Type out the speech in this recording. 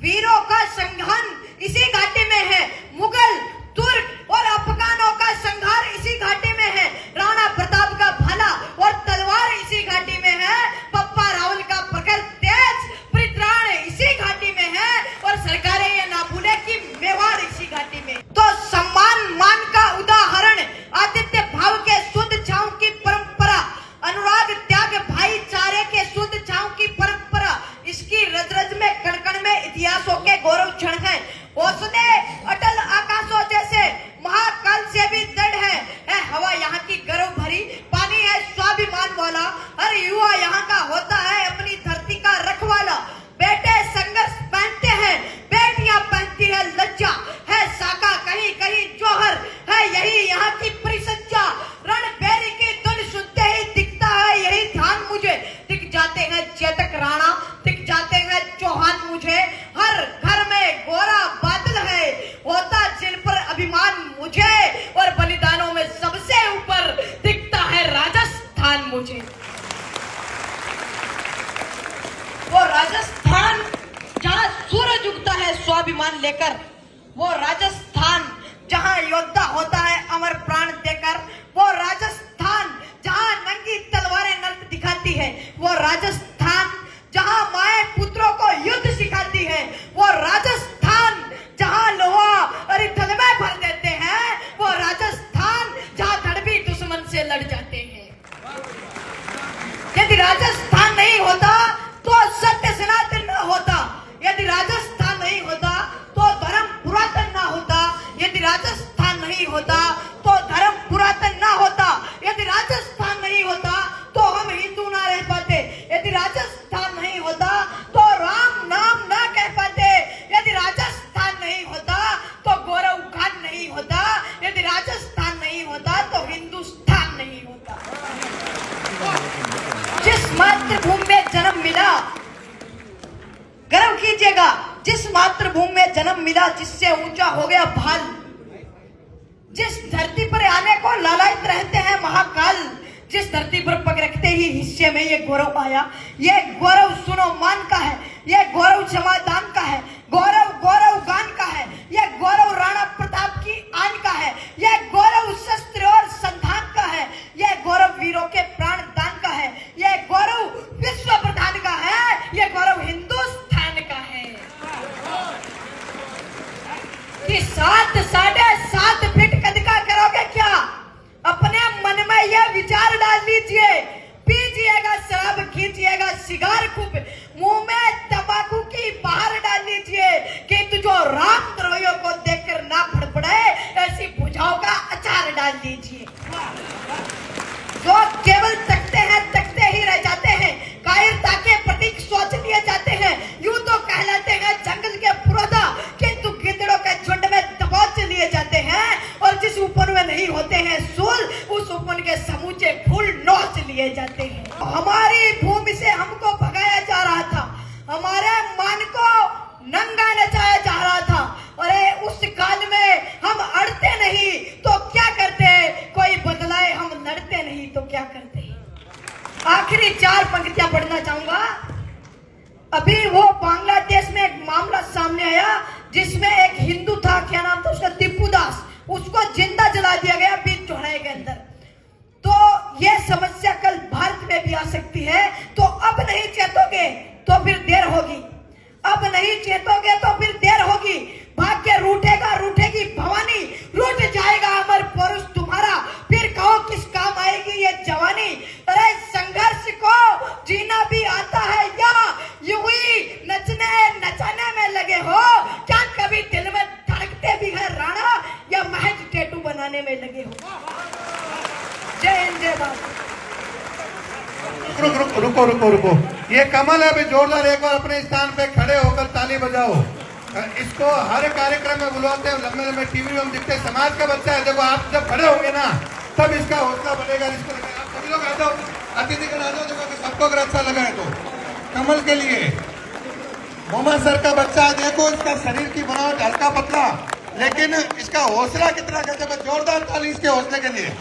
वीरों का संघान इसी घाटी में है। मुगल, तुर्क और अफगानों का संहार इसी घाटी में है। राणा प्रताप का भाला और तलवार इसी घाटी में है। पप्पा रावल का प्रखर तेज परित्राण इसी घाटी में है। और सरकारें ये ना भूले कि मेवाड़ इसी घाटी में। तो सम्मान मान का उदाहरण, आतिथ्य भाव के शुद्ध छांव की परंपरा, अनुराग त्याग भाईचारे के शुद्ध छांव की परंपरा, इसकी रज रज में कण कण में इतिहासों के गौरव क्षण है। हौसले अटल आकाशों जैसे महाकाल से भी दृढ़ है हवा यहाँ की गर्व भरी, पानी है स्वाभिमान वाला, हर युवा यहाँ का होता है अपनी धरती का रखवाला। बेटे संघर्ष पहनते हैं, बेटियां पहनती है लज्जा, है साका कहीं कहीं जौहर, है यही यहाँ की परिसज्जा। रणबेरी की धुन सुनते ही दिखता है यही ध्यान मुझे, दिख जाते हैं चेतक राणा, दिख जाते हैं चौहान मुझे। हर घर में गोरा बादल है, होता जिन पर अभिमान मुझे, और बलिदानों में सबसे ऊपर दिखता है राजस्थान मुझे। वो राजस्थान जहाँ सूरज उगता है स्वाभिमान लेकर, वो राजस्थान जहाँ योद्धा होता है अमर प्राण देकर, वो राजस्थान जहाँ नंगी तलवारें नर्त दिखाती है, वो राजस्थान जहाँ माए पुत्रों को युद्ध सिखाती है, वो राजस्थान जहाँ लोहा अरिथल में भर देते हैं, वो राजस्थान जहाँ धड़बी दुश्मन से लड़ जाते हैं। यदि राजस्थान नहीं होता तो सत्य सनातन न होता, यदि राजस्थान नहीं होता तो धर्म पुरातन न होता, यदि राजस्थान नहीं होता तो धर्म पुरातन न होता, यदि राजस्थान नहीं होता तो हम हिंदू ना रह पाते, यदि राजस्थान नहीं होता तो राम नाम ना कह पाते, यदि राजस्थान नहीं होता तो गौरव खान नहीं होता, यदि राजस्थान नहीं होता तो हिंदुस्तान नहीं होता। जिस मातृभूमि में जन्म मिला, गर्व कीजिएगा, जिस मातृभूमि में जन्म मिला जिससे ऊंचा हो गया भाल, जिस धरती पर आने को लालायित रहते हैं महाकाल, जिस धरती पर पग रखते ही हिस्से में ये गौरव आया, ये गौरव सुनो मान का है, ये गौरव समाधान का है, गौरव गौरव गान का है, ये गौरव राणा प्रताप की आन का है, ये गौरव शस्त्र और संधान का है, ये गौरव वीरों के प्राण दान का है, ये गौरव विश्व प्रधान का है, ये गौरव हिंदुस्तान का है। कि 7.5 फीट कद का करोगे क्या? अपने मन में यह विचार डाल लीजिए, पीजिएगा शराब, खींचिएगा सिगार, खूब मुंह में तंबाकू की बाहर डाल लीजिए, कि जो रामद्रोहियों को देखकर ना फड़फड़े ऐसी भुजाओं का अचार डाल दीजिए। जो केवल तकते ही रह जाते हैं, कायरता के प्रतीक सोच लिए जाते हैं, यूं तो कहलाते हैं जंगल के पुरोधा, किंतु गिद्धड़ों के झुंड में दबोच लिए जाते हैं, और जिस उपवन में नहीं होते हैं सूल, उस उपवन के समूचे फूल नोच लिए जाते हैं। हमारी भूमि से हमको भगाया जा रहा था, हमारे मन को नंगा नचाया जा रहा था, और उस काल में हम अड़ते नहीं तो क्या करते, कोई बदलाए हम लड़ते नहीं तो क्या करते। आखिरी 4 पंक्तियां पढ़ना चाहूंगा। अभी वो बांग्लादेश में एक मामला सामने आया जिसमें एक हिंदू था, क्या नाम था उसका, टीपू दास, उसको जिंदा जला दिया गया बीच चौराहे के अंदर। तो ये समस्या कल भारत में भी आ सकती है, तो अब नहीं चेतोगे तो फिर देर होगी, अब नहीं चेतोगे तो फिर देर होगी। भाग्य रूठेगा, रूठेगी भवानी, रूठ जाएगा अमर पुरुष तुम्हारा, फिर कहो किस काम आएगी ये जवानी। अरे संघर्ष को जीना भी आता है या यूं ही नचने में लगे हो? क्या कभी दिल में धड़कते भी है राणा, या महज टैटू बनाने में लगे हो? जय हिंद जय भारत। रुको, ये कमल है, अभी जोरदार एक बार अपने स्थान पे खड़े होकर ताली बजाओ। इसको हर कार्यक्रम में बुलवाते हैं, लंबे लंबे टीवी में हम दिखते, समाज का बच्चा है। देखो आप जब खड़े होंगे ना तब इसका हौसला बढ़ेगा। इसको आप सभी लोग आ जाओ, अतिथिगण आ जाओ, देखो सबको अगर अच्छा लगा है तो कमल के लिए। मोहम्मद सर का बच्चा है, देखो इसका शरीर की बनावट हल्का पतला, लेकिन इसका हौसला कितना गजब है। जोरदार ताली इसके हौसले के लिए।